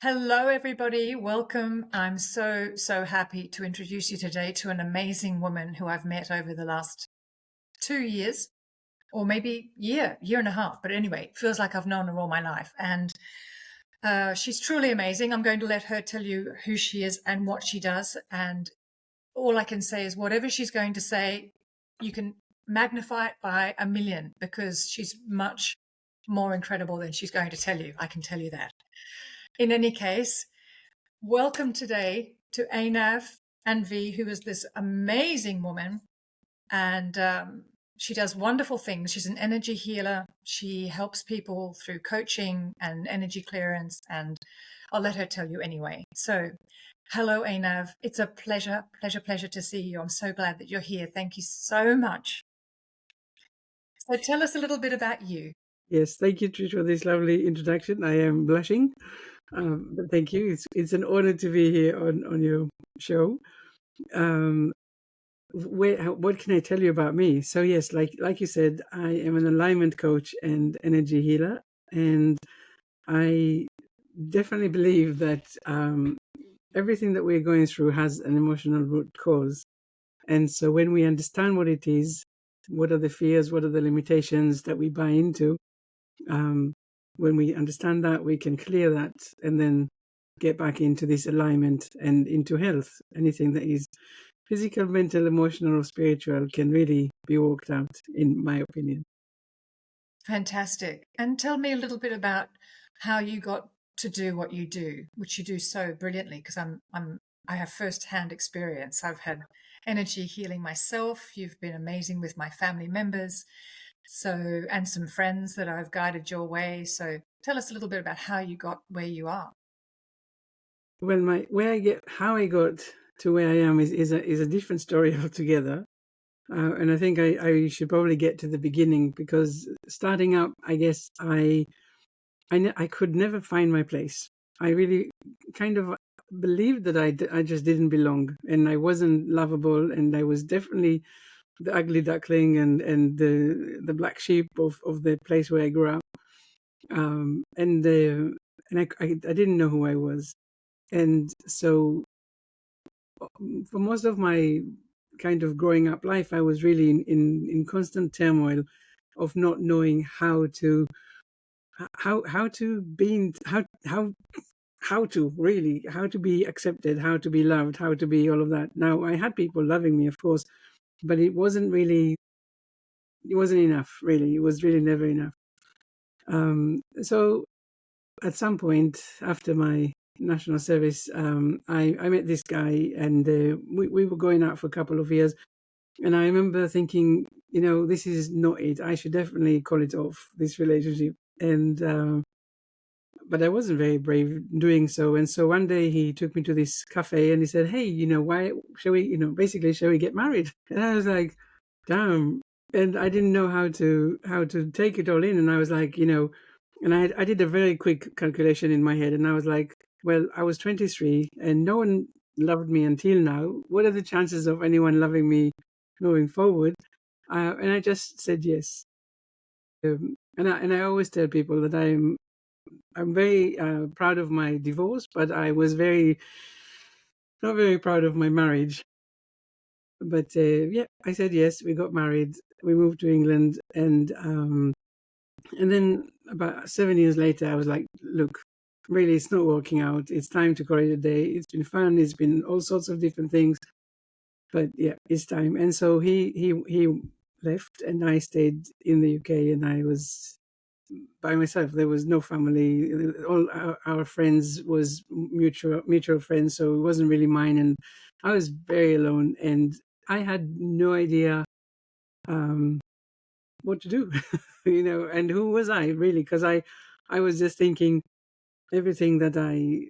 Hello, everybody. Welcome. I'm so happy to introduce you today to an amazing woman who I've met over the last 2 years, or maybe year and a half. But anyway, it feels like I've known her all my life. And she's truly amazing. I'm going to let her tell you who she is and what she does. And all I can say is whatever she's going to say, you can magnify it by a million because she's much more incredible than she's going to tell you. I can tell you that. In any case, welcome today to Einav Anvi, who is this amazing woman, and she does wonderful things. She's an energy healer. She helps people through coaching and energy clearance, and I'll let her tell you anyway. So, hello, Einav. It's a pleasure to see you. I'm so glad that you're here. Thank you so much. So, tell us a little bit about you. Yes, thank you, Trish, for this lovely introduction. I am blushing, but thank you. It's an honor to be here on your show. Um, what can I tell you about me? So yes, like you said, I am an alignment coach and energy healer, and I definitely believe that everything that we're going through has an emotional root cause. And so when we understand what it is, what are the fears, what are the limitations that we buy into, um, when we understand that, we can clear that and then get back into this alignment and into health. Anything that is physical, mental, emotional, or spiritual can really be worked out, in my opinion. Fantastic. And tell me a little bit about how you got to do what you do, which you do so brilliantly, because I have first-hand experience. I've had energy healing myself. You've been amazing with my family members. So, and some friends that I've guided your way. So tell us a little bit about how you got where you are. Well, how I got to where I am is a different story altogether. And I think I should probably get to the beginning, because starting up, I guess I could never find my place. I really kind of believed that I just didn't belong, and I wasn't lovable, and I was definitely the ugly duckling and the black sheep of the place where I grew up. And I didn't know who I was. And so for most of my kind of growing up life, I was really in constant turmoil of not knowing how to be how to be accepted, how to be loved, how to be all of that. Now, I had people loving me, of course, but it wasn't enough, really. It was really never enough. So at some point after my national service, I met this guy, and we were going out for a couple of years. And I remember thinking, this is not it. I should definitely call it off, this relationship. And but I wasn't very brave doing so. And so one day he took me to this cafe and he said, "Hey, why shall we, shall we get married?" And I was like, "Damn!" And I didn't know how to take it all in. And I was like, and I did a very quick calculation in my head, and I was like, well, I was 23 and no one loved me until now. What are the chances of anyone loving me going forward? And I just said yes. And I always tell people that I'm very proud of my divorce, but I was not very proud of my marriage. But yeah, I said yes. We got married. We moved to England, and then about 7 years later, I was like, look, really, it's not working out. It's time to call it a day. It's been fun. It's been all sorts of different things, but yeah, it's time. And so he left, and I stayed in the UK, and I was by myself. There was no family. All our friends was mutual friends, so it wasn't really mine. And I was very alone, and I had no idea what to do, and who was I really? Because I was just thinking everything that I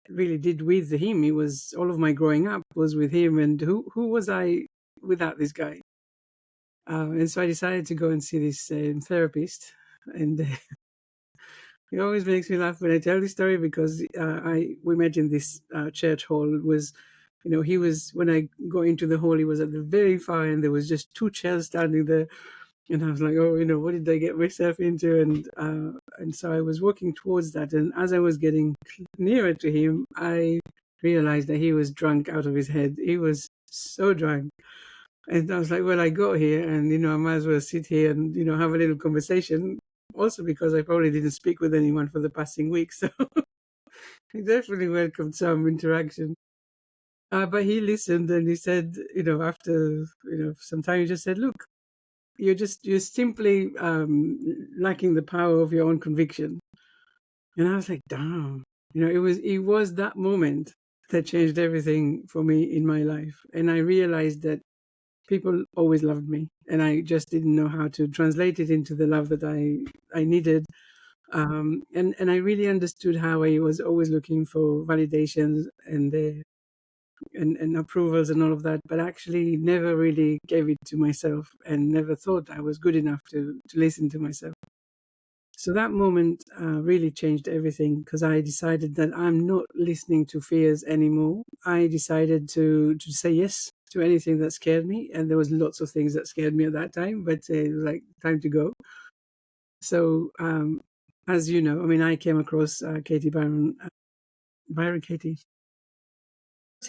really did with him. It was all of my growing up was with him, and who was I without this guy? And so I decided to go and see this therapist, and it always makes me laugh when I tell this story, because we met in this church hall. It was, he was, when I got into the hall, he was at the very far end. There was just two chairs standing there. And I was like, oh, what did I get myself into? And so I was working towards that. And as I was getting nearer to him, I realized that he was drunk out of his head. He was so drunk. And I was like, well, I got here and, I might as well sit here and, have a little conversation. Also because I probably didn't speak with anyone for the passing week. So I definitely welcomed some interaction. But he listened and he said, after, some time, he just said, look, you're simply lacking the power of your own conviction. And I was like, damn, it was that moment that changed everything for me in my life. And I realized that people always loved me, and I just didn't know how to translate it into the love that I needed. And I really understood how I was always looking for validations and approvals and all of that, but actually never really gave it to myself and never thought I was good enough to listen to myself. So that moment really changed everything because I decided that I'm not listening to fears anymore. I decided to say yes to anything that scared me, and there was lots of things that scared me at that time, but it was like time to go. So as you know, I mean, I came across Katie Byron, Byron Katie.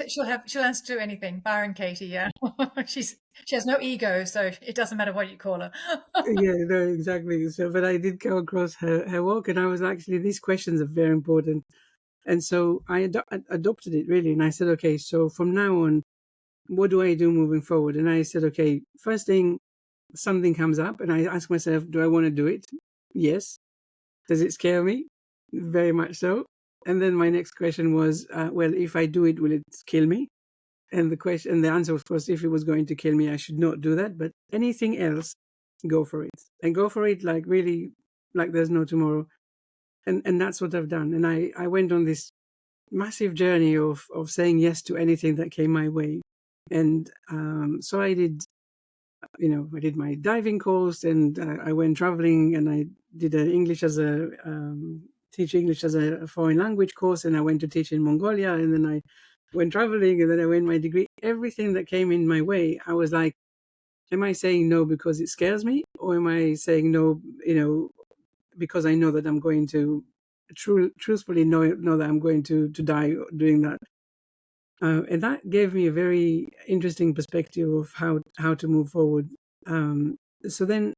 She'll answer to anything. Byron Katie, yeah. She has no ego, so it doesn't matter what you call her. Yeah, no, exactly. So, but I did come across her work, and I was actually, these questions are very important. And so I adopted it really. And I said, okay, so from now on, what do I do moving forward? And I said, okay, first thing, something comes up, and I ask myself, do I want to do it? Yes. Does it scare me? Very much so. And then my next question was, well, if I do it, will it kill me? And the answer, of course, if it was going to kill me, I should not do that. But anything else, go for it, and go for it like really, like there's no tomorrow. And that's what I've done. And I went on this massive journey of saying yes to anything that came my way. And so I did my diving course, and I went traveling, and I did an English as a teach English as a foreign language course, and I went to teach in Mongolia, and then I went traveling, and then I went my degree. Everything that came in my way, I was like, am I saying no because it scares me, or am I saying no, because I know that I'm going to truthfully know that I'm going to die doing that. And that gave me a very interesting perspective of how to move forward. So then,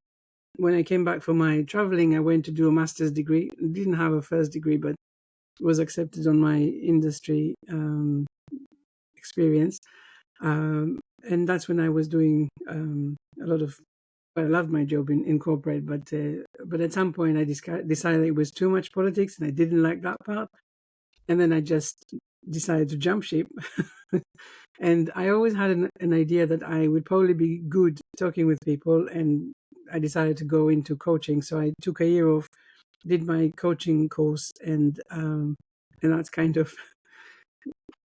when I came back from my traveling, I went to do a master's degree. Didn't have a first degree, but was accepted on my industry experience. And that's when I was doing a lot of. Well, I loved my job in corporate, but at some point I decided it was too much politics, and I didn't like that part. And then I just decided to jump ship. And I always had an idea that I would probably be good talking with people, and I decided to go into coaching. So I took a year off, did my coaching course, and that's kind of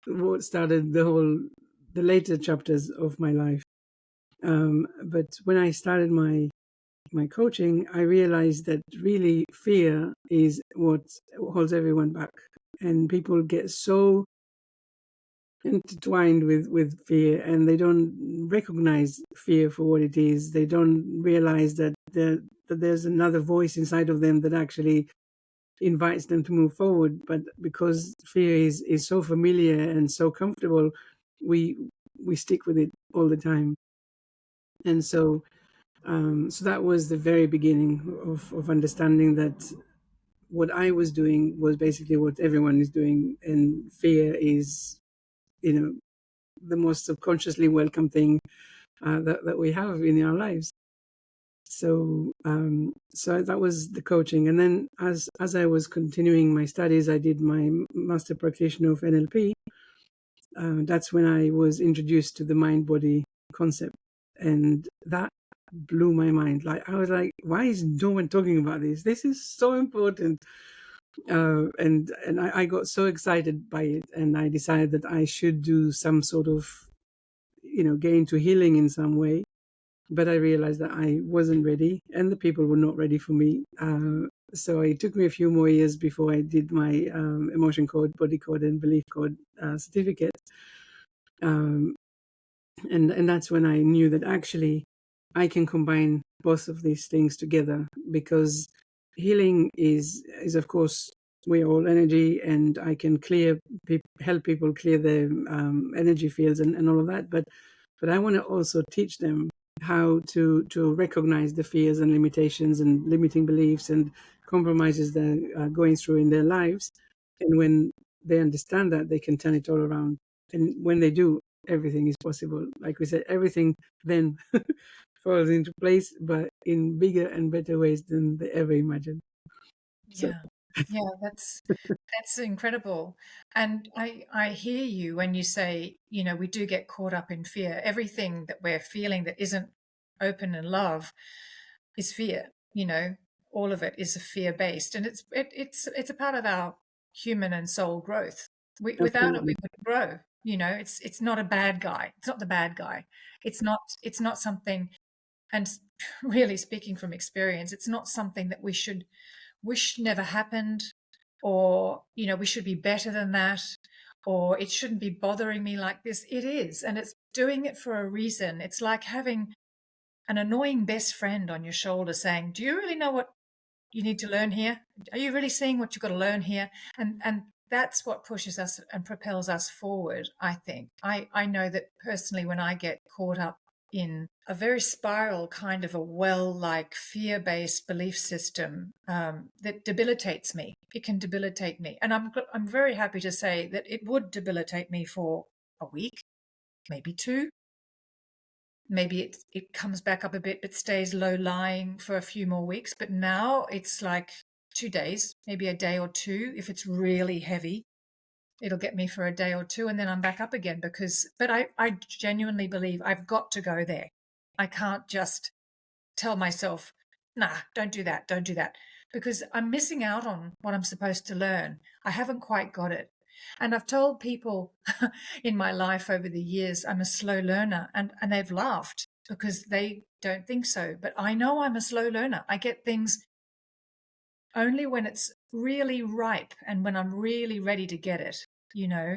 what started the later chapters of my life. But when I started my coaching, I realized that really fear is what holds everyone back, and people get so intertwined with fear, and they don't recognize fear for what it is. They don't realize that there's another voice inside of them that actually invites them to move forward. But because fear is so familiar and so comfortable, we we stick with it all the time. And so that was the very beginning of understanding that what I was doing was basically what everyone is doing, and fear is, you know, the most subconsciously welcome thing that we have in our lives. So that was the coaching, and then as I was continuing my studies, I did my master practitioner of NLP. That's when I was introduced to the mind body concept, and that blew my mind. Like, I was like, why is no one talking about this? This is so important. And I got so excited by it, and I decided that I should do some sort of, get into healing in some way. But I realized that I wasn't ready, and the people were not ready for me. So it took me a few more years before I did my emotion code, body code, and belief code certificate. Um, and that's when I knew that actually I can combine both of these things together, because healing is of course, we're all energy, and I can help people clear their energy fields and all of that. But I want to also teach them how to recognize the fears and limitations and limiting beliefs and compromises they're going through in their lives. And when they understand that, they can turn it all around. And when they do, everything is possible. Like we said, everything then falls into place, but in bigger and better ways than they ever imagined. So Yeah. Yeah, that's incredible. And I hear you when you say, we do get caught up in fear. Everything that we're feeling that isn't open and love is fear. All of it is a fear based, and it's a part of our human and soul growth. Without it, we absolutely. wouldn't grow. It's not a bad guy. It's not the bad guy. It's not something. And really speaking from experience, it's not something that we should wish never happened, or we should be better than that, or it shouldn't be bothering me like this. It is, and it's doing it for a reason. It's like having an annoying best friend on your shoulder saying, do you really know what you need to learn here? Are you really seeing what you've got to learn here? And that's what pushes us and propels us forward, I think. I know that personally, when I get caught up in a very spiral kind of a well like fear based belief system, that debilitates me. It can debilitate me. And I'm very happy to say that it would debilitate me for a week, maybe two. Maybe it comes back up a bit but stays low lying for a few more weeks. But now it's like 2 days, maybe a day or two. If it's really heavy, it'll get me for a day or two, and then I'm back up again. But I genuinely believe I've got to go there. I can't just tell myself, nah, don't do that, don't do that, because I'm missing out on what I'm supposed to learn. I haven't quite got it. And I've told people in my life over the years I'm a slow learner, and they've laughed because they don't think so. But I know I'm a slow learner. I get things only when it's really ripe and when I'm really ready to get it, you know.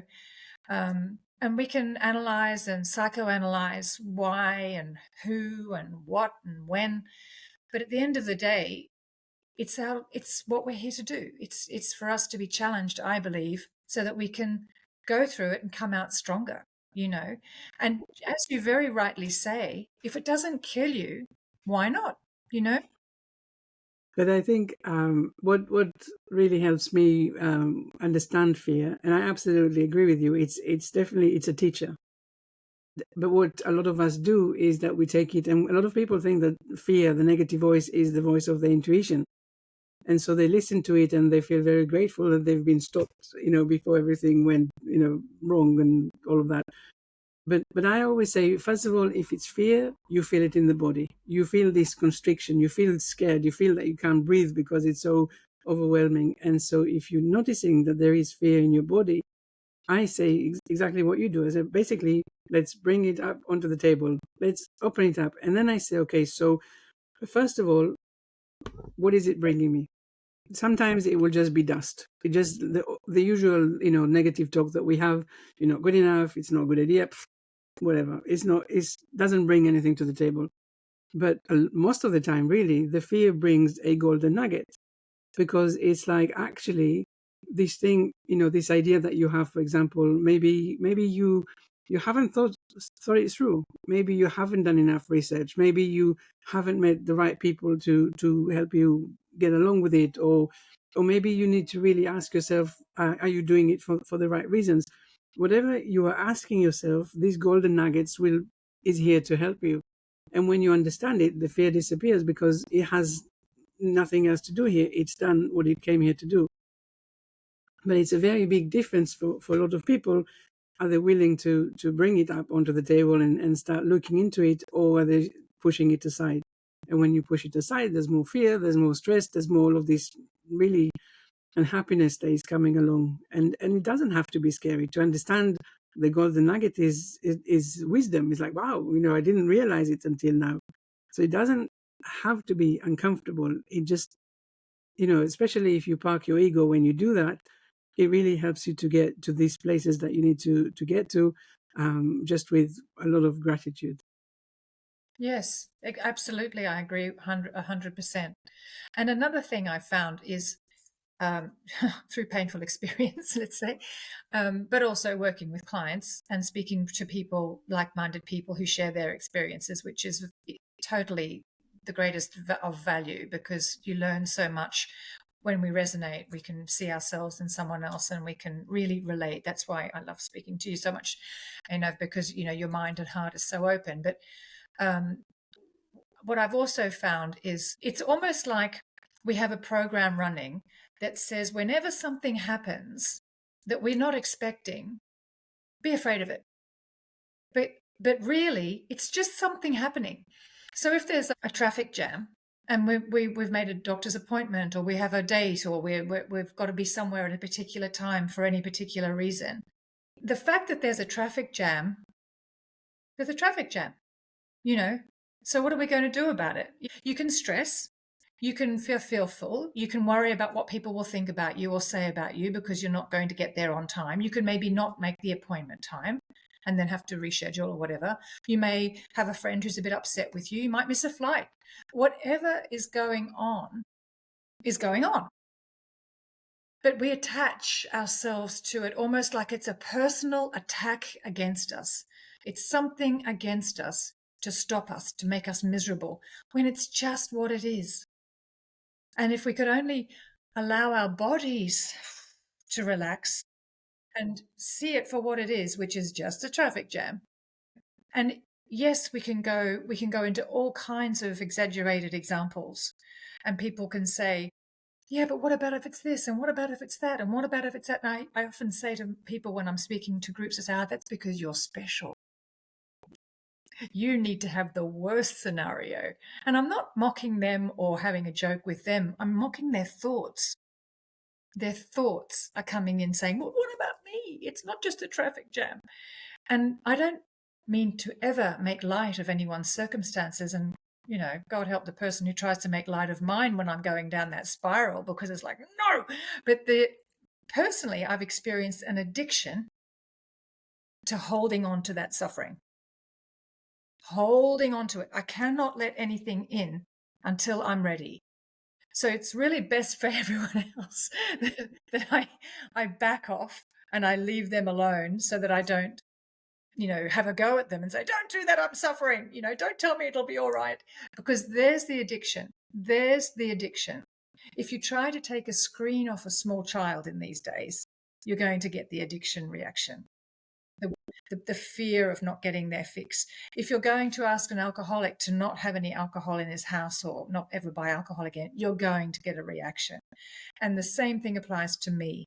And we can analyze and psychoanalyze why and who and what and when. But at the end of the day, it's what we're here to do. It's for us to be challenged, I believe, so that we can go through it and come out stronger, you know. And as you very rightly say, if it doesn't kill you, why not? You know? But I think what really helps me understand fear, and I absolutely agree with you. It's definitely it's a teacher. But what a lot of us do is that we take it, and a lot of people think that fear, the negative voice, is the voice of the intuition, and so they listen to it and they feel very grateful that they've been stopped, before everything went, wrong and all of that. But I always say, first of all, if it's fear, you feel it in the body. You feel this constriction. You feel scared. You feel that you can't breathe because it's so overwhelming. And so, if you're noticing that there is fear in your body, I say exactly what you do. I say, basically, let's bring it up onto the table. Let's open it up, and then I say, okay. So, first of all, what is it bringing me? Sometimes it will just be dust. It just the usual, negative talk that we have. You're not good enough. It's not a good idea. Whatever. It's not. It doesn't bring anything to the table. But most of the time, really, the fear brings a golden nugget, because it's like, actually, this thing, this idea that you have, for example, maybe you haven't thought it through. Maybe you haven't done enough research. Maybe you haven't met the right people to help you get along with it, or maybe you need to really ask yourself, are you doing it for the right reasons? Whatever you are asking yourself, these golden nuggets will is here to help you. And when you understand it, the fear disappears, because it has nothing else to do here. It's done what it came here to do. But it's a very big difference for a lot of people. Are they willing to bring it up onto the table and start looking into it, or are they pushing it aside? And when you push it aside, there's more fear, there's more stress, there's more of this really unhappiness that is coming along. And it doesn't have to be scary to understand. The golden nugget is wisdom. It's like, wow, I didn't realize it until now. So it doesn't have to be uncomfortable. It just, especially if you park your ego when you do that, it really helps you to get to these places that you need to get to, just with a lot of gratitude. Yes, absolutely. I agree 100%. And another thing I found is um, through painful experience, let's say, but also working with clients and speaking to people, like-minded people who share their experiences, which is totally the greatest of value, because you learn so much when we resonate. We can see ourselves in someone else and we can really relate. That's why I love speaking to you so much, Einav, because your mind and heart is so open. But um, what I've also found is it's almost like we have a program running that says whenever something happens that we're not expecting, be afraid of it. But really, it's just something happening. So if there's a traffic jam and we've made a doctor's appointment, or we have a date, or we've got to be somewhere at a particular time for any particular reason, the fact that there's a traffic jam, there's a traffic jam. you know so what are we going to do about it? You can stress, you can feel fearful, you can worry about what people will think about you or say about you because you're not going to get there on time. You can maybe not make the appointment time and then have to reschedule or whatever. You may have a friend who's a bit upset with you. You might miss a flight. Whatever is going on is going on, but we attach ourselves to it almost like it's a personal attack against us. It's something against us to stop us, to make us miserable, when it's just what it is. And if we could only allow our bodies to relax and see it for what it is, which is just a traffic jam. And yes, we can go into all kinds of exaggerated examples, and people can say, yeah, but what about if it's this? And what about if it's that? And what about if it's that? And I often say to people when I'm speaking to groups, I say, that's because you're special. You need to have the worst scenario. And I'm not mocking them or having a joke with them. I'm mocking their thoughts. Their thoughts are coming in saying, well, what about me? It's not just a traffic jam. And I don't mean to ever make light of anyone's circumstances. And God help the person who tries to make light of mine when I'm going down that spiral, because it's like, no. But personally, I've experienced an addiction to holding on to that suffering, holding on to it. I cannot let anything in until I'm ready. So it's really best for everyone else that I back off and I leave them alone, so that I don't have a go at them and say, don't do that, I'm suffering, don't tell me it'll be all right. Because there's the addiction. There's the addiction. If you try to take a screen off a small child in these days, you're going to get the addiction reaction. The fear of not getting their fix. If you're going to ask an alcoholic to not have any alcohol in his house or not ever buy alcohol again, you're going to get a reaction. And the same thing applies to me.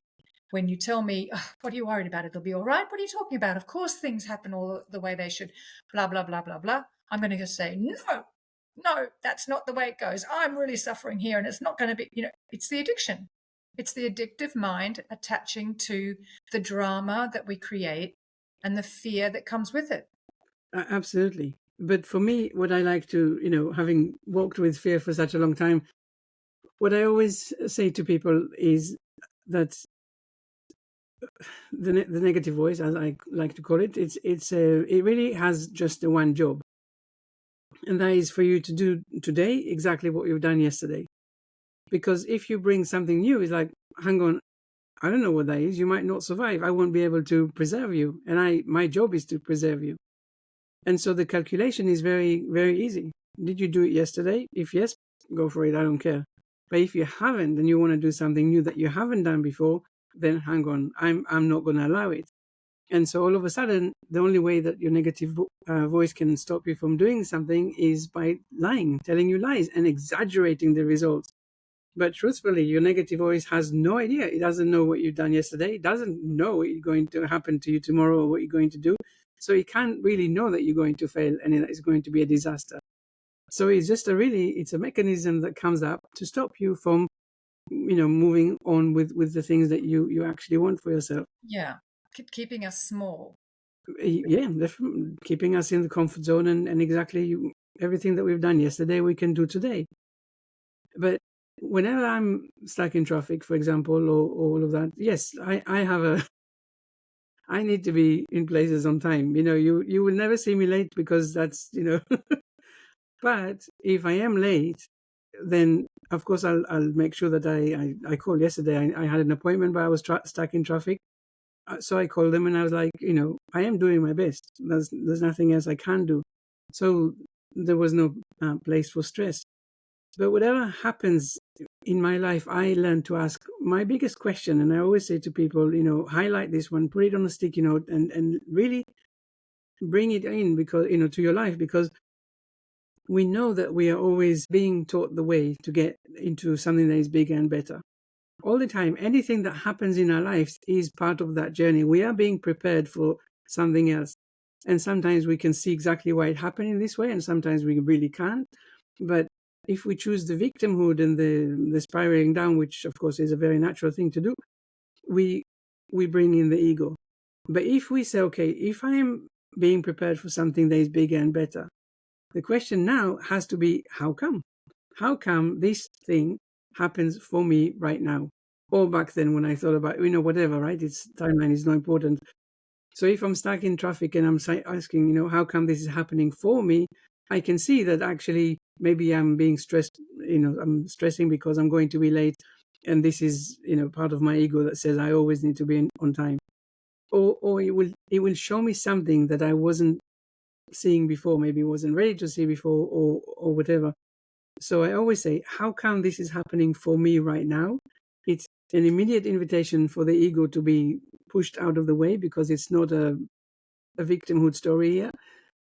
When you tell me, oh, what are you worried about? It'll be all right. What are you talking about? Of course things happen all the way they should, blah, blah, blah, blah, blah. I'm going to just say, no, that's not the way it goes. I'm really suffering here, and it's not going to be, it's the addiction. It's the addictive mind attaching to the drama that we create and the fear that comes with it. Absolutely. But for me, what I like to, having walked with fear for such a long time, what I always say to people is that the negative voice, as I like to call it, it really has just the one job, and that is for you to do today exactly what you've done yesterday. Because if you bring something new, it's like, hang on, I don't know what that is. You might not survive. I won't be able to preserve you, and my job is to preserve you. And so the calculation is very, very easy. Did you do it yesterday? If yes, go for it. I don't care. But if you haven't, and you want to do something new that you haven't done before, then hang on. I'm not going to allow it. And so all of a sudden, the only way that your negative voice can stop you from doing something is by lying, telling you lies, and exaggerating the results. But truthfully, your negative voice has no idea. It doesn't know what you've done yesterday. It doesn't know what's going to happen to you tomorrow or what you're going to do. So it can't really know that you're going to fail and that it's going to be a disaster. So it's just it's a mechanism that comes up to stop you from, moving on with the things that you actually want for yourself. Yeah. Keeping us small. Yeah, keeping us in the comfort zone, and exactly everything that we've done yesterday, we can do today. But whenever I'm stuck in traffic, for example, or all of that, yes, I have I need to be in places on time. You will never see me late, because that's, But if I am late, then of course I'll make sure that I called yesterday. I had an appointment, but I was stuck in traffic. So I called them and I was like, I am doing my best. There's nothing else I can do. So there was no place for stress. But whatever happens in my life, I learned to ask my biggest question. And I always say to people, highlight this one, put it on a sticky note, and really bring it in because, to your life, because we know that we are always being taught the way to get into something that is bigger and better. All the time, anything that happens in our lives is part of that journey. We are being prepared for something else. And sometimes we can see exactly why it happened in this way, and sometimes we really can't. But if we choose the victimhood and the spiraling down, which of course is a very natural thing to do, we bring in the ego. But if we say, okay, if I am being prepared for something that is bigger and better, the question now has to be, how come? How come this thing happens for me right now? Or back then when I thought about, whatever, right? It's timeline is not important. So if I'm stuck in traffic and I'm asking, how come this is happening for me? I can see that actually maybe I'm being stressed, I'm stressing because I'm going to be late. And this is, part of my ego that says I always need to be on time. Or it will show me something that I wasn't seeing before, maybe wasn't ready to see before, or whatever. So I always say, how come this is happening for me right now? It's an immediate invitation for the ego to be pushed out of the way because it's not a victimhood story here.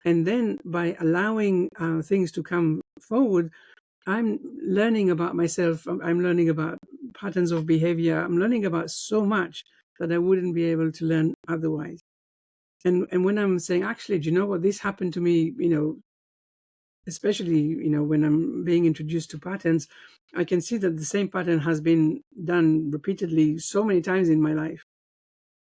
And then by allowing things to come forward, I'm learning about myself. I'm learning about patterns of behavior. I'm learning about so much that I wouldn't be able to learn otherwise. And when I'm saying, actually, do you know what? This happened to me, especially, when I'm being introduced to patterns, I can see that the same pattern has been done repeatedly so many times in my life.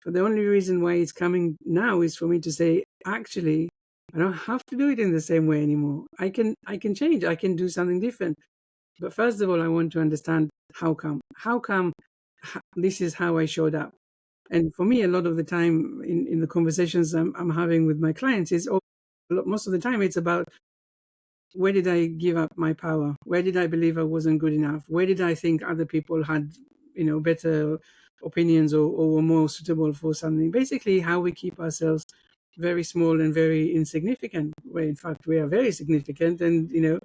But the only reason why it's coming now is for me to say, actually, I don't have to do it in the same way anymore. I can change. I can do something different. But first of all, I want to understand how come. How come this is how I showed up? And for me, a lot of the time in the conversations I'm having with my clients is most of the time it's about, where did I give up my power? Where did I believe I wasn't good enough? Where did I think other people had, better opinions or were more suitable for something? Basically, how we keep ourselves very small and very insignificant, where in fact we are very significant. And,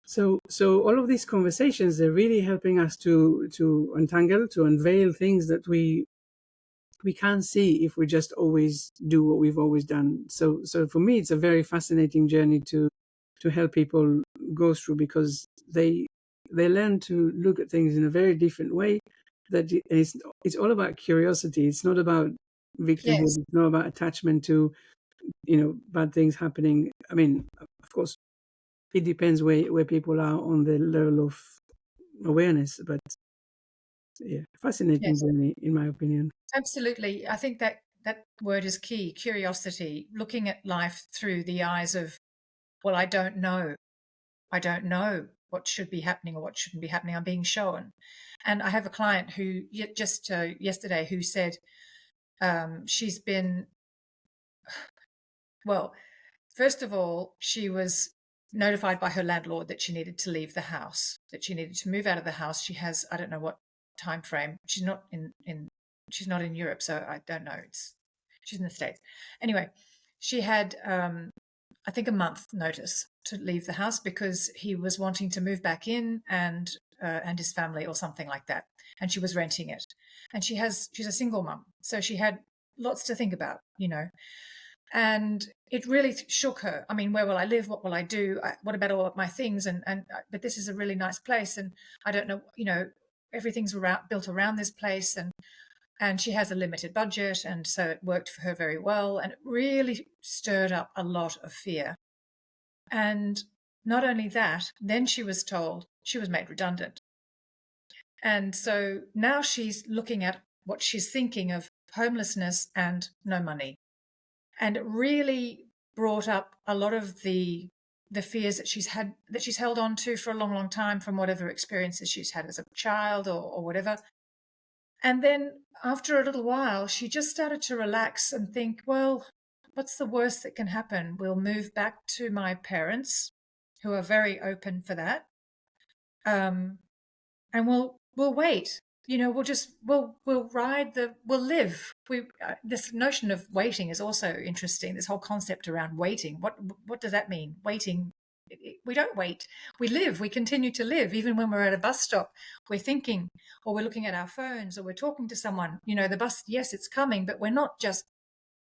so all of these conversations, they're really helping us to untangle, to unveil things that we can't see if we just always do what we've always done. So for me, it's a very fascinating journey to help people go through, because they learn to look at things in a very different way. That it's all about curiosity. It's not about victimhood. Yes, It's not about attachment to bad things happening. I mean, of course, it depends where people are on the level of awareness. But yeah, fascinating yes, journey in my opinion. absolutely. I think that word is key, curiosity, looking at life through the eyes of, well, I don't know. I don't know what should be happening or what shouldn't be happening. I'm being shown. And I have a client who just yesterday who said she's been, well, first of all, she was notified by her landlord that she needed to leave the house, that she needed to move out of the house. She has, I don't know what time frame. She's not she's not in Europe, so I don't know. She's in the States. Anyway, she had I think a month notice to leave the house because he was wanting to move back in and his family or something like that. And she was renting it. And she's a single mum, so she had lots to think about. And it really shook her. I mean, where will I live? What will I do? What about all of my things? But this is a really nice place, and I don't know. Everything's built around this place, and she has a limited budget, and so it worked for her very well, and it really stirred up a lot of fear. And not only that, then she was told she was made redundant, and so now she's looking at what she's thinking of homelessness and no money. And it really brought up a lot of the fears that she's held on to for a long, long time from whatever experiences she's had as a child or whatever. And then after a little while, she just started to relax and think, well, what's the worst that can happen? We'll move back to my parents who are very open for that. Um, and we'll wait. We'll ride we'll live. This notion of waiting is also interesting. This whole concept around waiting. What does that mean? Waiting. We don't wait. We live. We continue to live. Even when we're at a bus stop, we're thinking, or we're looking at our phones, or we're talking to someone. The bus, yes, it's coming, but we're not just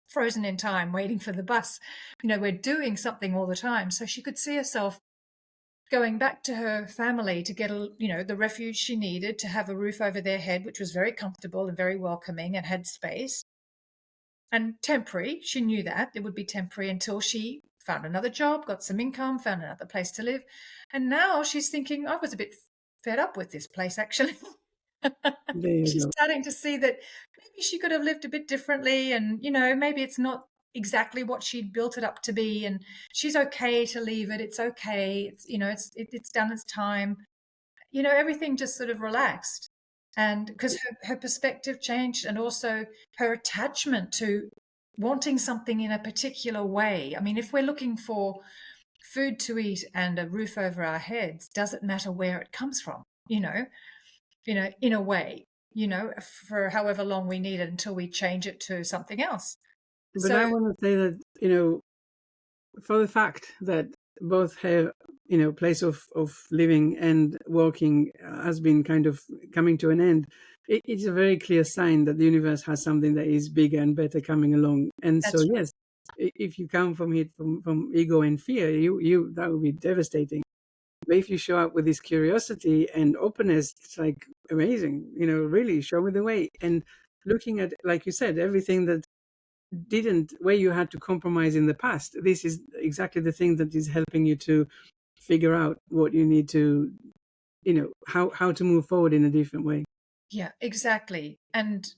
frozen in time waiting for the bus. We're doing something all the time. So she could see herself going back to her family to get the refuge she needed, to have a roof over their head, which was very comfortable and very welcoming and had space, and temporary. She knew that it would be temporary until she found another job, got some income, found another place to live. And now she's thinking, I was a bit fed up with this place, actually. There you She's go. starting to see that maybe she could have lived a bit differently, and maybe it's not exactly what she'd built it up to be, and she's okay to leave it. It's okay. It's done its time. Everything just sort of relaxed, and because her perspective changed, and also her attachment to wanting something in a particular way. I mean, if we're looking for food to eat and a roof over our heads, does it matter where it comes from? In a way, for however long we need it until we change it to something else. But I So, want to say that, for the fact that both her, place of living and working has been kind of coming to an end, it's a very clear sign that the universe has something that is bigger and better coming along. And so, that's yes, if you come from it from ego and fear, you that would be devastating. But if you show up with this curiosity and openness, it's like amazing. Really show me the way. And looking at, like you said, everything that didn't, where you had to compromise in the past, this is exactly the thing that is helping you to figure out what you need to, how to move forward in a different way. Yeah, exactly. And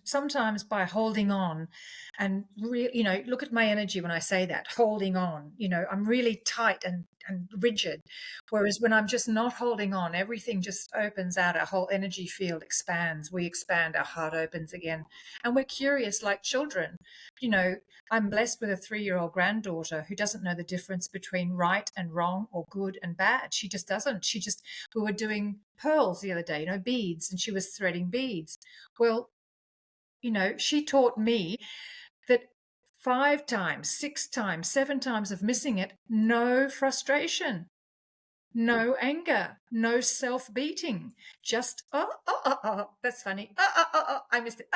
sometimes by holding on and look at my energy when I say that, holding on, I'm really tight and rigid. Whereas when I'm just not holding on, everything just opens out. Our whole energy field expands. We expand, our heart opens again. And we're curious like children. You know, I'm blessed with a 3-year-old granddaughter who doesn't know the difference between right and wrong or good and bad. She just doesn't. We were doing pearls the other day, beads, and she was threading beads. Well, she taught me that 5 times, 6 times, 7 times of missing it, no frustration, no anger, no self-beating, just, that's funny. I missed it.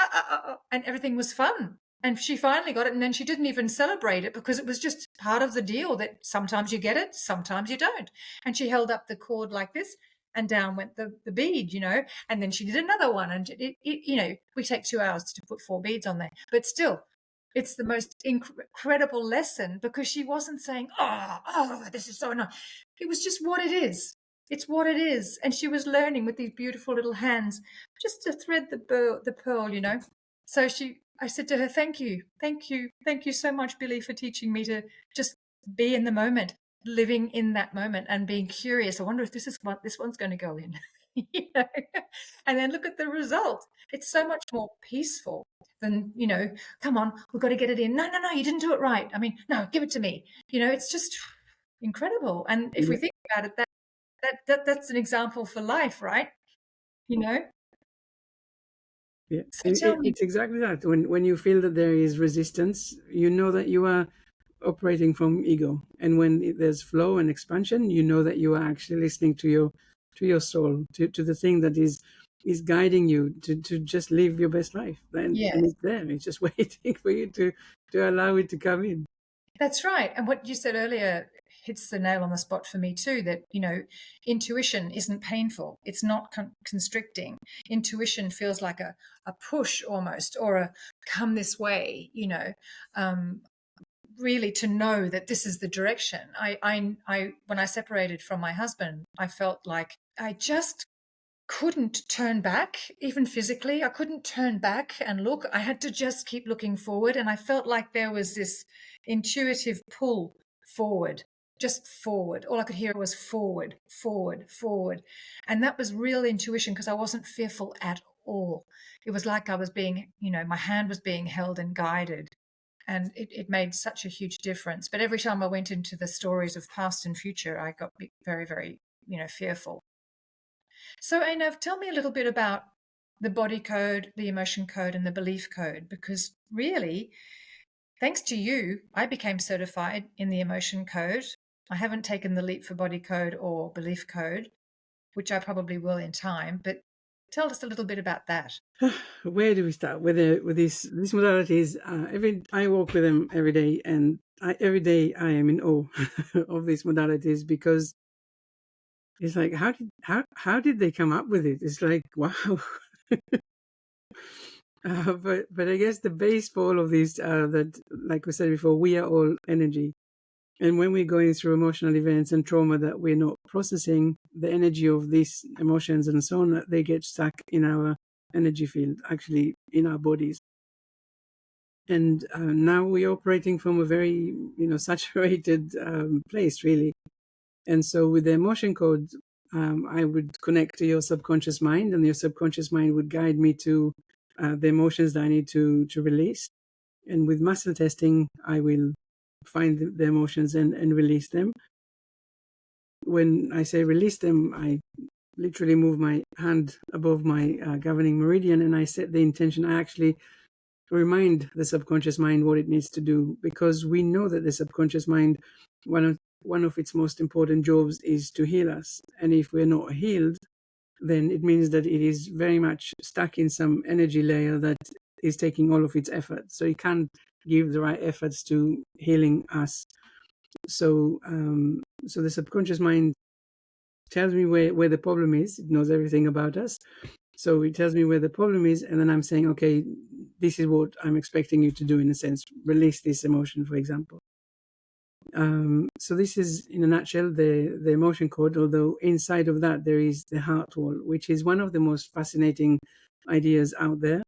And everything was fun. And she finally got it. And then she didn't even celebrate it because it was just part of the deal that sometimes you get it, sometimes you don't. And she held up the cord like this, and down went the bead, and then she did another one. And we take 2 hours to put 4 beads on there, but still, it's the most incredible lesson, because she wasn't saying, this is so annoying. It was just what it is. It's what it is. And she was learning with these beautiful little hands just to thread the pearl. So I said to her, thank you. Thank you. Thank you so much, Billy, for teaching me to just be in the moment, living in that moment and being curious. I wonder if this is what this one's going to go in. you know? And then look at the result. It's so much more peaceful than, come on, we've got to get it in. No, you didn't do it right. I mean, no, give it to me. It's just incredible. And if we Yeah, think about it, that's an example for life, right? You know. yeah. So tell me, It's exactly that. When you feel that there is resistance, you know that you are operating from ego, and when there's flow and expansion, you know that you are actually listening to your soul, to the thing that is guiding you to just live your best life. And yes, it's there. It's just waiting for you to allow it to come in. that's right. And what you said earlier hits the nail on the spot for me too. That intuition isn't painful. It's not constricting. Intuition feels like a push almost, or a come this way. Um, really to know that this is the direction. I when I separated from my husband, I felt like I just couldn't turn back, even physically. I couldn't turn back and look. I had to just keep looking forward. And I felt like there was this intuitive pull forward, just forward. All I could hear was forward, forward, forward. And that was real intuition, because I wasn't fearful at all. It was like I was being, my hand was being held and guided. And it made such a huge difference. But every time I went into the stories of past and future, I got very, very, fearful. So, Einav, tell me a little bit about the body code, the emotion code, and the belief code, because really, thanks to you, I became certified in the emotion code. I haven't taken the leap for body code or belief code, which I probably will in time, but tell us a little bit about that. Where do we start with these modalities? I walk with them every day, and every day I am in awe of these modalities, because it's like, how did they come up with it? It's like, wow. But I guess the base for all of these, that, like we said before, we are all energy. And when we're going through emotional events and trauma that we're not processing, the energy of these emotions and so on, they get stuck in our energy field, actually in our bodies. And now we're operating from a very, saturated place, really. And so with the emotion code, I would connect to your subconscious mind, and your subconscious mind would guide me to the emotions that I need to release. And with muscle testing, I will find the emotions and release them. When I say release them, I literally move my hand above my governing meridian, and I set the intention. I actually remind the subconscious mind what it needs to do, because we know that the subconscious mind, one of its most important jobs is to heal us. And if we're not healed, then it means that it is very much stuck in some energy layer that is taking all of its effort. So it can't give the right efforts to healing us. So so the subconscious mind tells me where the problem is. It knows everything about us. So it tells me where the problem is, and then I'm saying, okay, this is what I'm expecting you to do, in a sense, release this emotion, for example. So this is, in a nutshell, the emotion code, although inside of that there is the heart wall, which is one of the most fascinating ideas out there.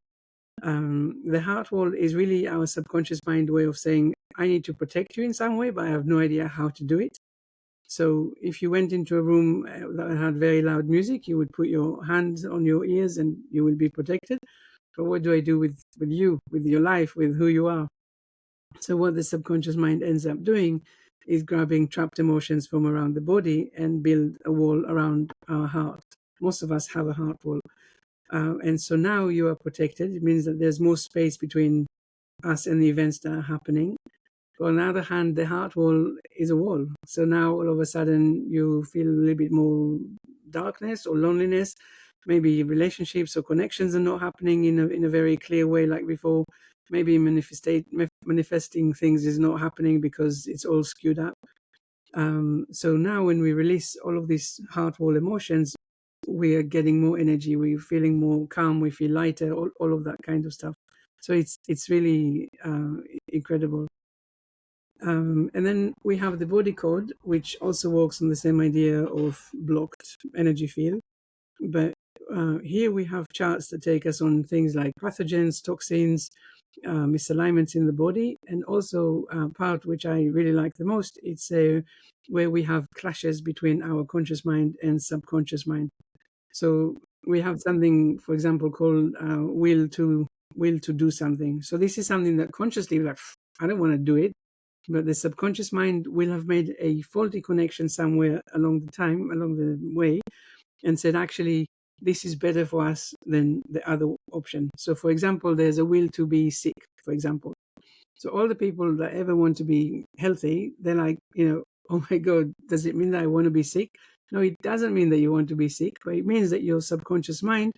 The heart wall is really our subconscious mind way of saying, I need to protect you in some way, but I have no idea how to do it. So if you went into a room that had very loud music, you would put your hands on your ears and you will be protected. But what do I do with you, with your life, with who you are? So what the subconscious mind ends up doing is grabbing trapped emotions from around the body and build a wall around our heart. Most of us have a heart wall. And so now you are protected. It means that there's more space between us and the events that are happening. But on the other hand, the heart wall is a wall. So now all of a sudden you feel a little bit more darkness or loneliness. Maybe relationships or connections are not happening in a very clear way like before. Maybe manifesting things is not happening because it's all skewed up. So now when we release all of these heart wall emotions, we are getting more energy, we're feeling more calm, we feel lighter, all of that kind of stuff. So it's really incredible. And then we have the body code, which also works on the same idea of blocked energy field. But here we have charts that take us on things like pathogens, toxins, misalignments in the body, and also part which I really like the most, it's where we have clashes between our conscious mind and subconscious mind. So we have something, for example, called will to do something. So this is something that consciously, like, I don't want to do it, but the subconscious mind will have made a faulty connection somewhere along the way, and said, actually, this is better for us than the other option. So, for example, there's a will to be sick, for example. So all the people that ever want to be healthy, they're like, oh my God, does it mean that I want to be sick? No, it doesn't mean that you want to be sick, but it means that your subconscious mind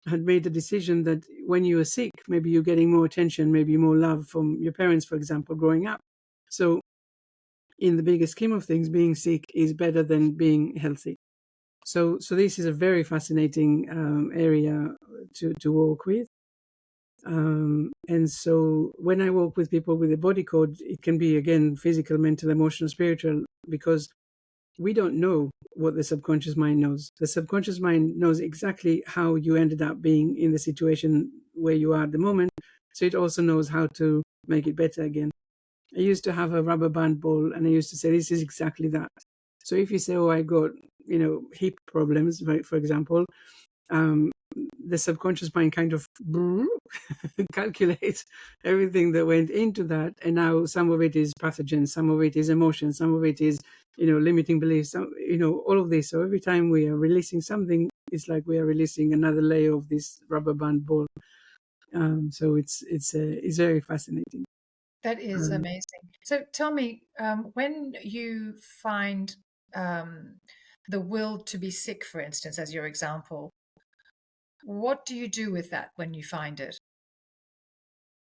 had made a decision that when you are sick, maybe you're getting more attention, maybe more love from your parents, for example, growing up. So in the bigger scheme of things, being sick is better than being healthy. So this is a very fascinating area to work with. And so when I work with people with a body code, it can be, again, physical, mental, emotional, spiritual, because we don't know what the subconscious mind knows. The subconscious mind knows exactly how you ended up being in the situation where you are at the moment. So it also knows how to make it better again. I used to have a rubber band ball, and I used to say, this is exactly that. So if you say, oh, I got, hip problems, right, for example, the subconscious mind kind of calculates everything that went into that, and now some of it is pathogen, some of it is emotion, some of it is limiting beliefs, all of this. So every time we are releasing something, it's like we are releasing another layer of this rubber band ball. So it's very fascinating. That is um, amazing. So tell me, when you find um, the will to be sick, for instance, as your example, what do you do with that when you find it?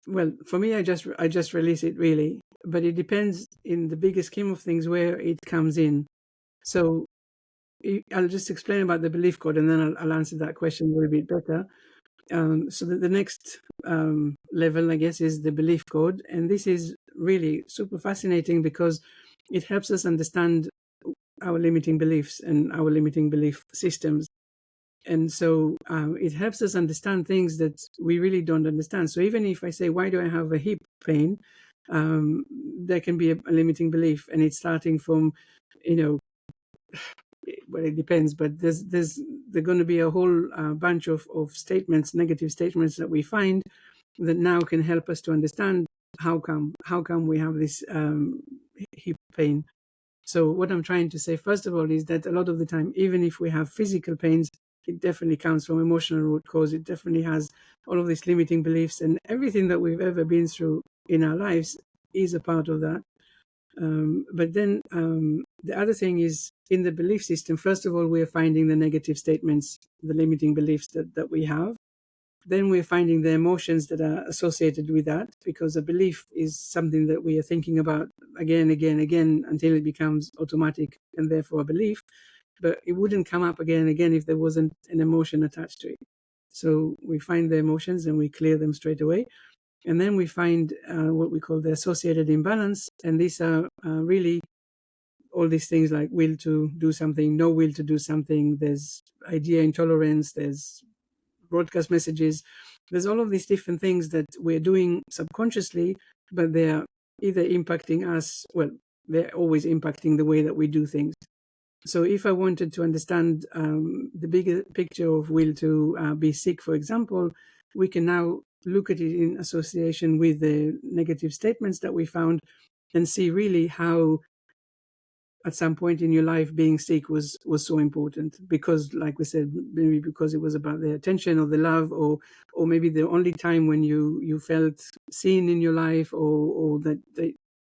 well, for me, I just release it, really, but it depends in the bigger scheme of things where it comes in. So I'll just explain about the belief code, and then I'll answer that question a little bit better. So the next level, I guess, is the belief code. And this is really super fascinating because it helps us understand our limiting beliefs and our limiting belief systems. And so it helps us understand things that we really don't understand. So even if I say, why do I have a hip pain? There can be a limiting belief, and it's starting from, you know, well, it depends, but there's going to be a whole bunch of statements, negative statements that we find that now can help us to understand how come we have this hip pain. So what I'm trying to say, first of all, is that a lot of the time, even if we have physical pains, it definitely comes from emotional root cause. It definitely has all of these limiting beliefs, and everything that we've ever been through in our lives is a part of that. But then the other thing is, in the belief system, first of all, we're finding the negative statements, the limiting beliefs that we have. Then we're finding the emotions that are associated with that, because a belief is something that we are thinking about again, again, again, until it becomes automatic and therefore a belief. But it wouldn't come up again and again if there wasn't an emotion attached to it. So we find the emotions and we clear them straight away. And then we find what we call the associated imbalance. And these are really all these things like will to do something, no will to do something. There's idea intolerance, there's broadcast messages. There's all of these different things that we're doing subconsciously, but they're either impacting us, well, they're always impacting the way that we do things. So if I wanted to understand the bigger picture of will to be sick, for example, we can now look at it in association with the negative statements that we found and see really how at some point in your life being sick was so important, because like we said, maybe because it was about the attention or the love, or maybe the only time when you felt seen in your life, or that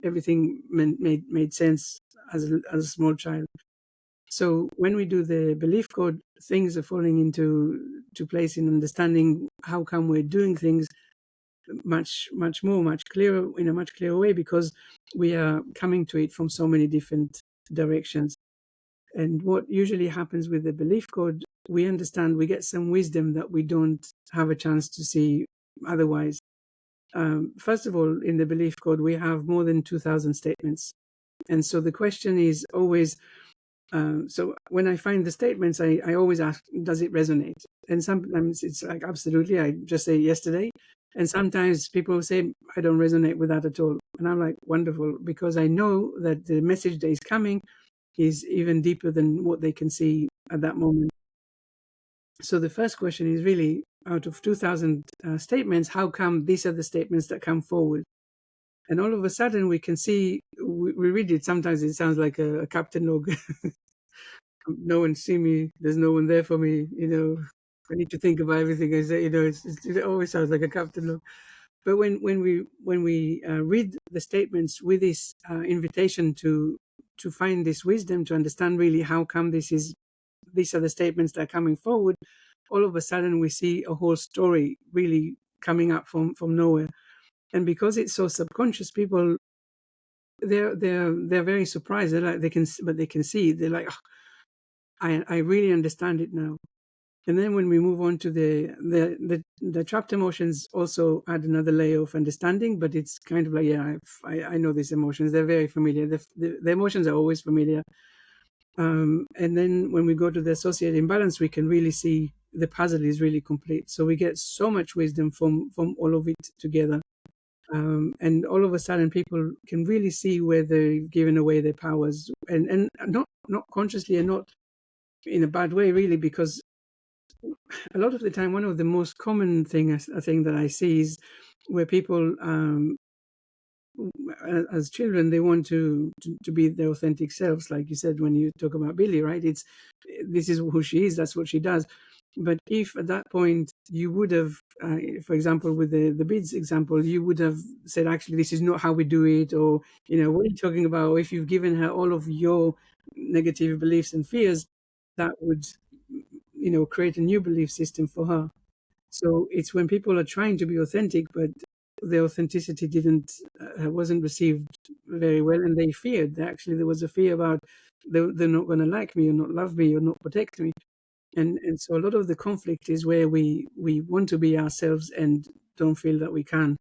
everything made sense as a small child. So when we do the belief code, things are falling into place in understanding how come we're doing things much clearer, in a much clearer way, because we are coming to it from so many different directions. And what usually happens with the belief code, we understand, we get some wisdom that we don't have a chance to see otherwise. First of all, in the belief code, we have more than 2,000 statements. And so the question is always, so when I find the statements, I always ask, does it resonate? And sometimes it's like, absolutely, I just say yesterday. And sometimes people say, I don't resonate with that at all. And I'm like, wonderful, because I know that the message that is coming is even deeper than what they can see at that moment. So the first question is really, out of 2,000 statements, how come these are the statements that come forward? And all of a sudden we can see, we read it, sometimes it sounds like a captain log. No one see me, there's no one there for me, I need to think about everything I say, it always sounds like a captain log. But when we read the statements with this invitation to find this wisdom, to understand really how come these are the statements that are coming forward, all of a sudden we see a whole story really coming up from nowhere. And because it's so subconscious, people, they're very surprised. They're like, they can see. They're like, oh, I really understand it now. And then when we move on to the trapped emotions, also add another layer of understanding, but it's kind of like, yeah, I know these emotions. They're very familiar. The emotions are always familiar. And then when we go to the associated imbalance, we can really see the puzzle is really complete. So we get so much wisdom from all of it together. And all of a sudden, people can really see where they've given away their powers, and not consciously, and not in a bad way, really, because a lot of the time, one of the most common things I think that I see is where people, as children, they want to be their authentic selves, like you said when you talk about Billy, right? It's this is who she is, that's what she does. But if at that point you would have, for example, with the beads example, you would have said, actually, this is not how we do it, or what are you talking about? Or if you've given her all of your negative beliefs and fears, that would create a new belief system for her. So it's when people are trying to be authentic, but the authenticity didn't wasn't received very well, and they feared. Actually, there was a fear about they're not going to like me, or not love me, or not protect me, and so a lot of the conflict is where we want to be ourselves and don't feel that we can,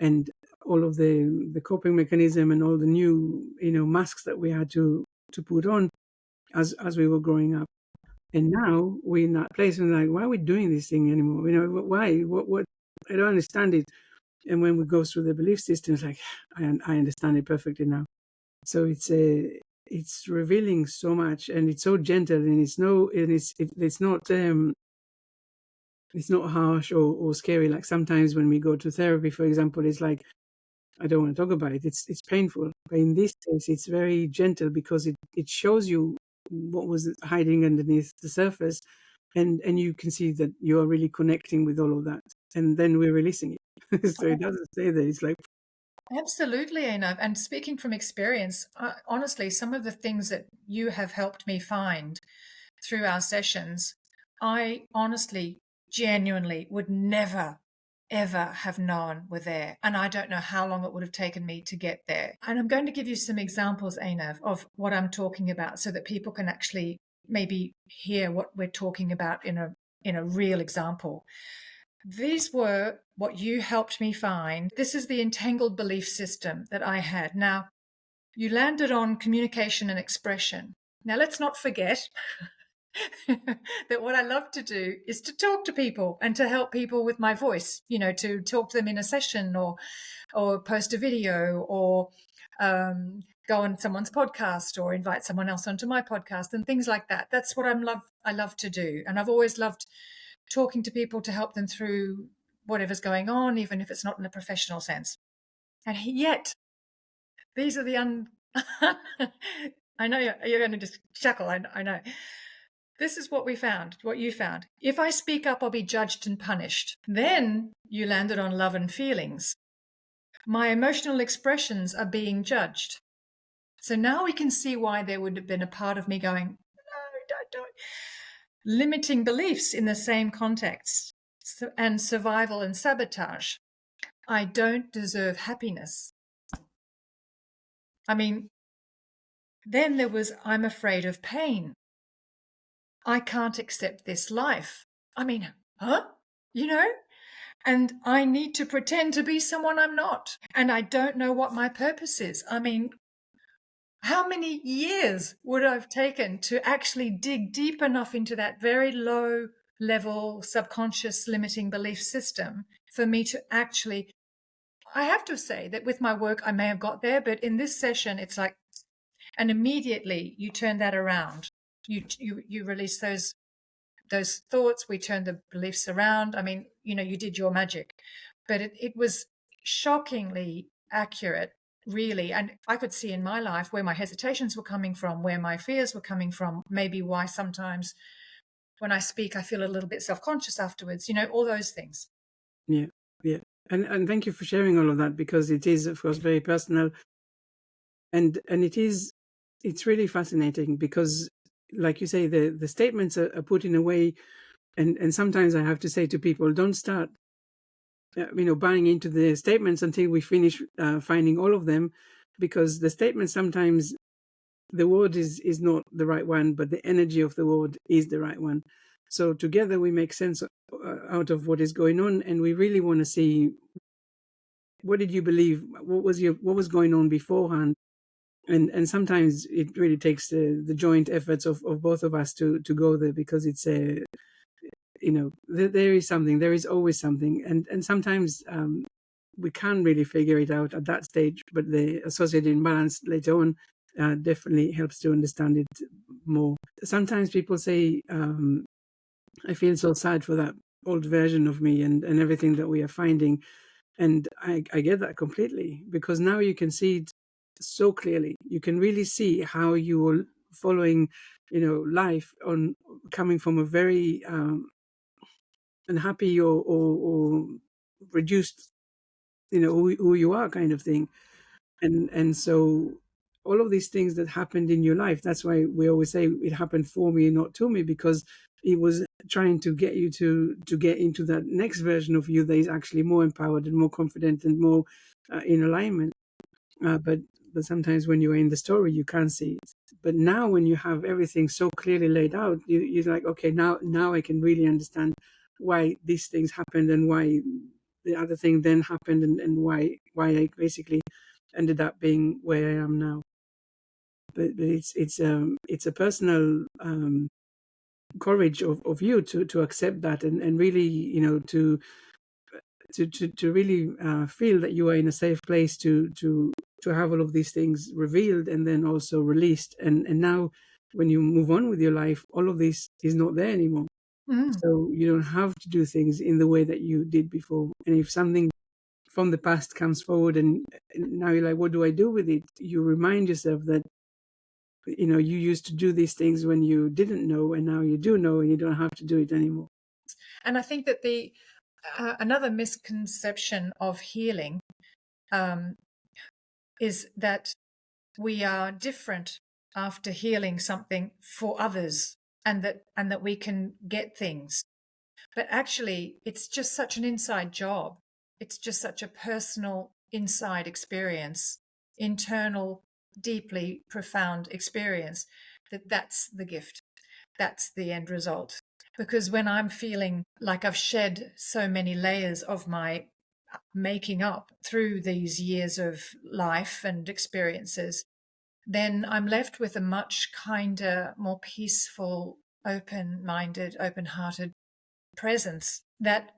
and all of the coping mechanism and all the new masks that we had to put on as we were growing up. And now we're in that place and like, why are we doing this thing anymore? Why? What? I don't understand it. And when we go through the belief system, it's like, I understand it perfectly now. So it's revealing so much, and it's so gentle, and it's not harsh or scary. Like sometimes when we go to therapy, for example, it's like, I don't want to talk about it. It's painful. But in this case, it's very gentle because it shows you what was hiding underneath the surface, and you can see that you are really connecting with all of that, and then we're releasing it. So it doesn't stay there. It's like, Absolutely, Einav. And speaking from experience, honestly, some of the things that you have helped me find through our sessions, I honestly, genuinely would never, ever have known were there. And I don't know how long it would have taken me to get there. And I'm going to give you some examples, Einav, of what I'm talking about so that people can actually maybe hear what we're talking about in a real example. These were what you helped me find. This is the entangled belief system that I had. Now, you landed on communication and expression. Now, let's not forget that what I love to do is to talk to people and to help people with my voice, to talk to them in a session or post a video or go on someone's podcast or invite someone else onto my podcast and things like that. That's what I love to do. And I've always loved talking to people to help them through whatever's going on, even if it's not in a professional sense. And yet, these are the I know you're going to just chuckle. I know. This is what we found, what you found. If I speak up, I'll be judged and punished. Then you landed on love and feelings. My emotional expressions are being judged. So now we can see why there would have been a part of me going, no, don't. Limiting beliefs in the same context and survival and sabotage. I don't deserve happiness. I mean, then there was, I'm afraid of pain. I can't accept this life. I mean, huh? And I need to pretend to be someone I'm not. And I don't know what my purpose is. I mean, how many years would I have taken to actually dig deep enough into that very low level subconscious limiting belief system for me to actually, I have to say that with my work, I may have got there, but in this session, it's like, and immediately you turn that around. You release those thoughts. We turned the beliefs around. I mean, you did your magic, but it was shockingly accurate, really. And I could see in my life where my hesitations were coming from, where my fears were coming from, maybe why sometimes when I speak, I feel a little bit self-conscious afterwards, all those things. yeah, yeah. And thank you for sharing all of that, because it is, of course, very personal, and it's really fascinating because, like you say, the statements are put in a way, and sometimes I have to say to people, don't start buying into the statements until we finish finding all of them, because the statements, sometimes the word is not the right one, but the energy of the word is the right one. So together we make sense out of what is going on, and we really want to see, what did you believe, what was going on beforehand. And sometimes it really takes the joint efforts of both of us to go there, because it's there is always something, and sometimes we can't really figure it out at that stage, but the associated imbalance later on definitely helps to understand it more. Sometimes people say, I feel so sad for that old version of me and everything that we are finding. And I get that completely, because now you can see it so clearly. You can really see how you were following, life on coming from a very unhappy or reduced, who you are kind of thing. And so all of these things that happened in your life, that's why we always say it happened for me, not to me, because it was trying to get you to get into that next version of you that is actually more empowered and more confident and more in alignment. But sometimes when you're in the story, you can't see it. But now, when you have everything so clearly laid out, you're like, okay, now I can really understand why these things happened and why the other thing then happened, and why I basically ended up being where I am now. But it's a personal courage of you to accept that, and really, to really feel that you are in a safe place to have all of these things revealed and then also released. And now, when you move on with your life, all of this is not there anymore. Mm. So you don't have to do things in the way that you did before. And if something from the past comes forward, and now you're like, what do I do with it? You remind yourself that, you used to do these things when you didn't know, and now you do know, and you don't have to do it anymore. And I think that the another misconception of healing um, is that we are different after healing something for others, and that we can get things. But actually, it's just such an inside job. It's just such a personal inside experience, internal, deeply profound experience, that's the gift. That's the end result. Because when I'm feeling like I've shed so many layers of my making up through these years of life and experiences, then I'm left with a much kinder, more peaceful, open minded, open hearted presence that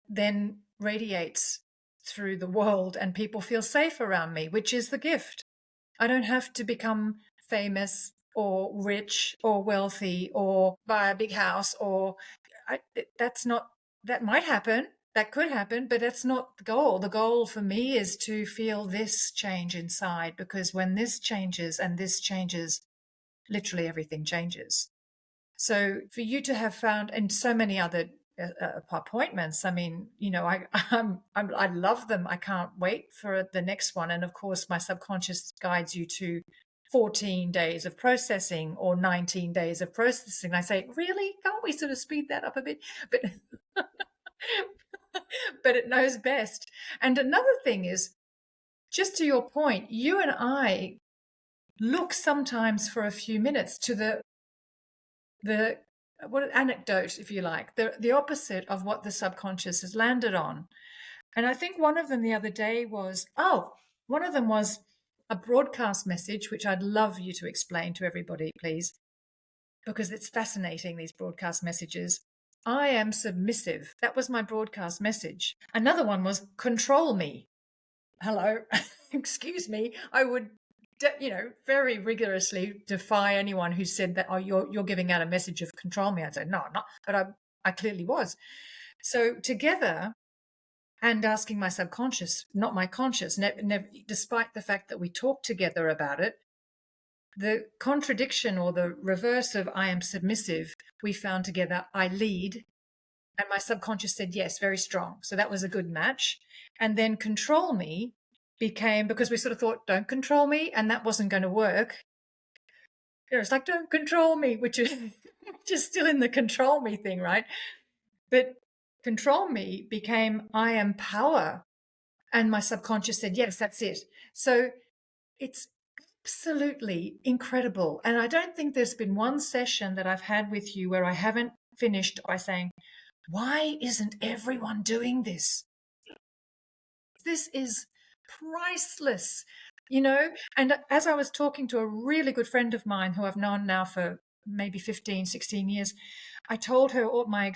then radiates through the world, and people feel safe around me, which is the gift. I don't have to become famous or rich or wealthy or buy a big house or that's not, that might happen, that could happen, but that's not the goal. The goal for me is to feel this change inside, because when this changes and this changes, literally everything changes. So for you to have found, and so many other appointments, I mean, I love them. I can't wait for the next one. And of course, my subconscious guides you to 14 days of processing or 19 days of processing. I say, really? Can't we sort of speed that up a bit? But but it knows best. And another thing is, just to your point, you and I look sometimes for a few minutes to the what anecdote, if you like, the opposite of what the subconscious has landed on. And I think one of them the other day was, one of them was a broadcast message, which I'd love you to explain to everybody, please, because it's fascinating, these broadcast messages. I am submissive. That was my broadcast message. Another one was control me. Hello, excuse me. I would, very rigorously defy anyone who said that, oh, you're giving out a message of control me. I'd say, no, I'm not, but I clearly was. So together, and asking my subconscious, not my conscious, despite the fact that we talked together about it, the contradiction or the reverse of I am submissive, we found together, I lead. And my subconscious said, yes, very strong. So that was a good match. And then control me became, because we sort of thought, don't control me. And that wasn't going to work. It's like, don't control me, which is just still in the control me thing, right? But control me became, I am power. And my subconscious said, yes, that's it. So it's absolutely incredible. And I don't think there's been one session that I've had with you where I haven't finished by saying, why isn't everyone doing this? This is priceless, And as I was talking to a really good friend of mine who I've known now for maybe 15, 16 years. I told her what my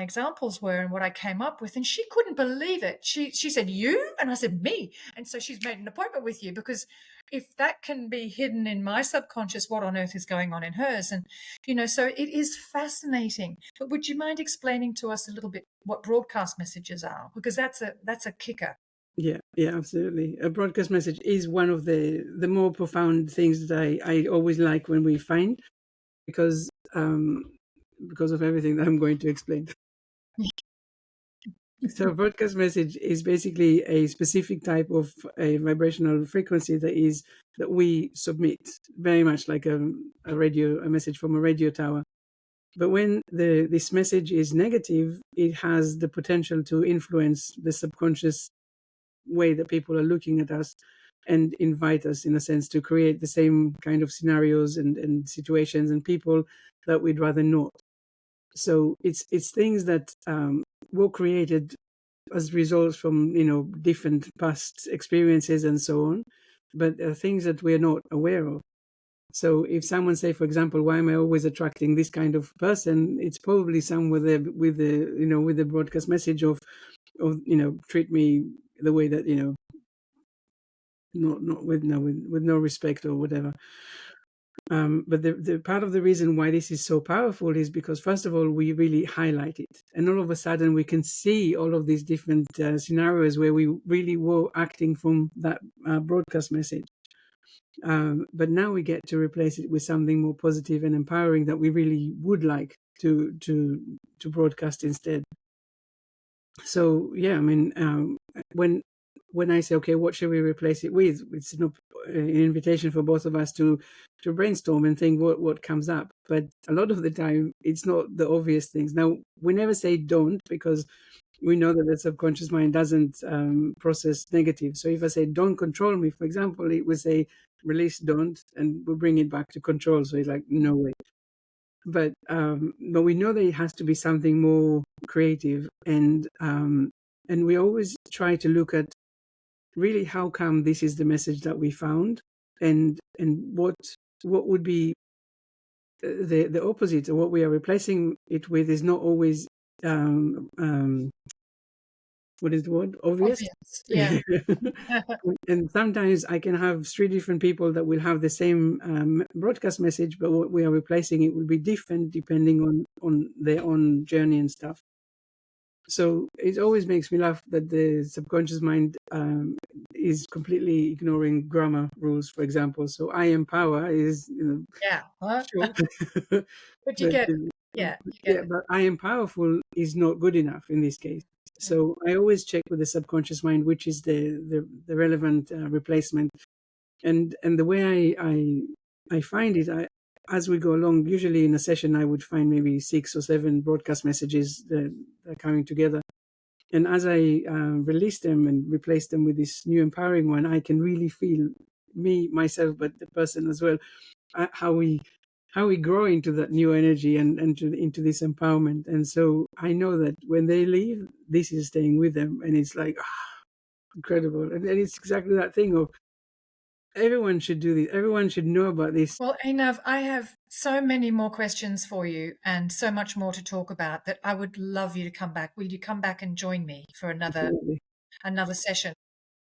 examples were and what I came up with, and she couldn't believe it. She said, "You?" And I said, "Me." And so she's made an appointment with you, because if that can be hidden in my subconscious, what on earth is going on in hers? And so it is fascinating. But would you mind explaining to us a little bit what broadcast messages are? Because that's a kicker. Yeah, yeah, absolutely. A broadcast message is one of the more profound things that I always like when we find, because because of everything that I'm going to explain. So, a broadcast message is basically a specific type of a vibrational frequency that we submit, very much like a message from a radio tower. But when this message is negative, it has the potential to influence the subconscious way that people are looking at us, and invite us, in a sense, to create the same kind of scenarios and situations and people that we'd rather not. So it's things that were created as results from different past experiences and so on, but things that we're not aware of. So if someone say, for example, why am I always attracting this kind of person? It's probably some with the broadcast message of treat me the way that not with no respect or whatever. But the part of the reason why this is so powerful is because, first of all, we really highlight it, and all of a sudden we can see all of these different scenarios where we really were acting from that broadcast message. But now we get to replace it with something more positive and empowering that we really would like to broadcast instead. So yeah, I mean, when I say, okay, what should we replace it with? It's an invitation for both of us to brainstorm and think what comes up. But a lot of the time, it's not the obvious things. Now, we never say don't, because we know that the subconscious mind doesn't process negative. So if I say don't control me, for example, it will say release don't, and we'll bring it back to control. So it's like, no way. But we know that it has to be something more creative, and we always try to look at really how come this is the message that we found, and what would be the opposite, or what we are replacing it with is not always what is the word, obvious. Obvious, yeah. And sometimes I can have three different people that will have the same broadcast message, but what we are replacing, it will be different depending on their own journey and stuff. So it always makes me laugh that the subconscious mind is completely ignoring grammar rules, for example. So I am power is, Yeah. What? sure. But you But get, yeah, you get yeah, it. but I am powerful is not good enough in this case. So I always check with the subconscious mind which is the relevant replacement, and the way I find it, as we go along, usually in a session I would find maybe 6 or 7 broadcast messages that are coming together, and as I release them and replace them with this new empowering one, I can really feel me, myself, but the person as well, how we grow into that new energy and into this empowerment. And so I know that when they leave, this is staying with them, and it's like incredible. And it's exactly that thing of everyone should do this. Everyone should know about this. Well, Einav, I have so many more questions for you and so much more to talk about that I would love you to come back. Will you come back and join me for Absolutely. another session?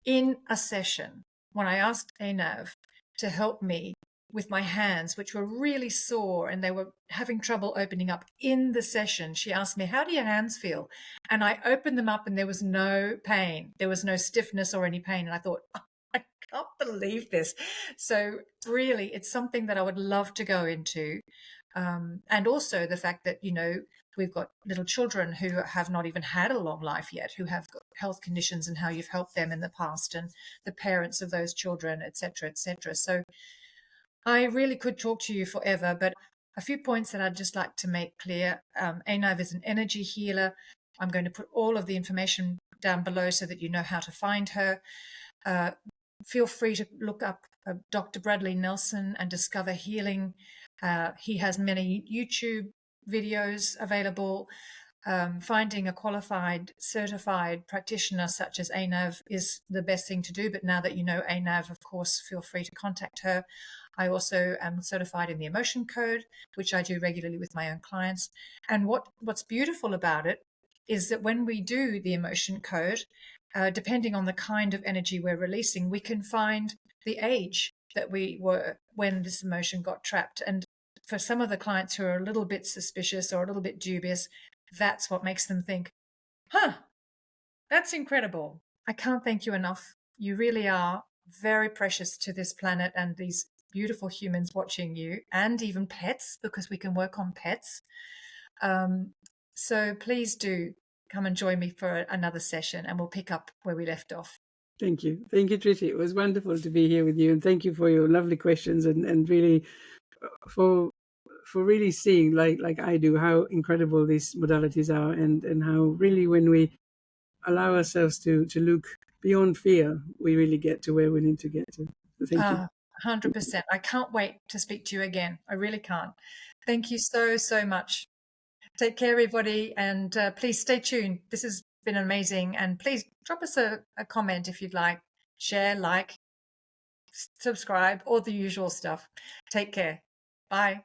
In a session, when I asked Einav to help me with my hands, which were really sore and they were having trouble opening up in the session, she asked me, "How do your hands feel?" And I opened them up and there was no pain. There was no stiffness or any pain. And I thought, "Oh, I can't believe this." So really, it's something that I would love to go into. And also the fact that, we've got little children who have not even had a long life yet, who have got health conditions, and how you've helped them in the past, and the parents of those children, etc., etc. So I really could talk to you forever, but a few points that I'd just like to make clear. Einav is an energy healer. I'm going to put all of the information down below so that you know how to find her. Feel free to look up Dr. Bradley Nelson and discover healing. He has many YouTube videos available. finding a qualified, certified practitioner such as Einav is the best thing to do. But now that you know Einav, of course, feel free to contact her. I also am certified in the emotion code, which I do regularly with my own clients. And what's beautiful about it is that when we do the emotion code, depending on the kind of energy we're releasing, we can find the age that we were when this emotion got trapped. And for some of the clients who are a little bit suspicious or a little bit dubious, that's what makes them think, huh, that's incredible. I can't thank you enough. You really are very precious to this planet and these beautiful humans watching you, and even pets, because we can work on pets. Um, so please do come and join me for another session, and we'll pick up where we left off. Thank you. Thank you, Tricia. It was wonderful to be here with you. And thank you for your lovely questions and really for really seeing like I do how incredible these modalities are and how really when we allow ourselves to look beyond fear, we really get to where we need to get to. So thank you. 100%. I can't wait to speak to you again. I really can't. Thank you so, so much. Take care, everybody, and please stay tuned. This has been amazing, and please drop us a comment if you'd like. Share, like, subscribe, all the usual stuff. Take care. Bye.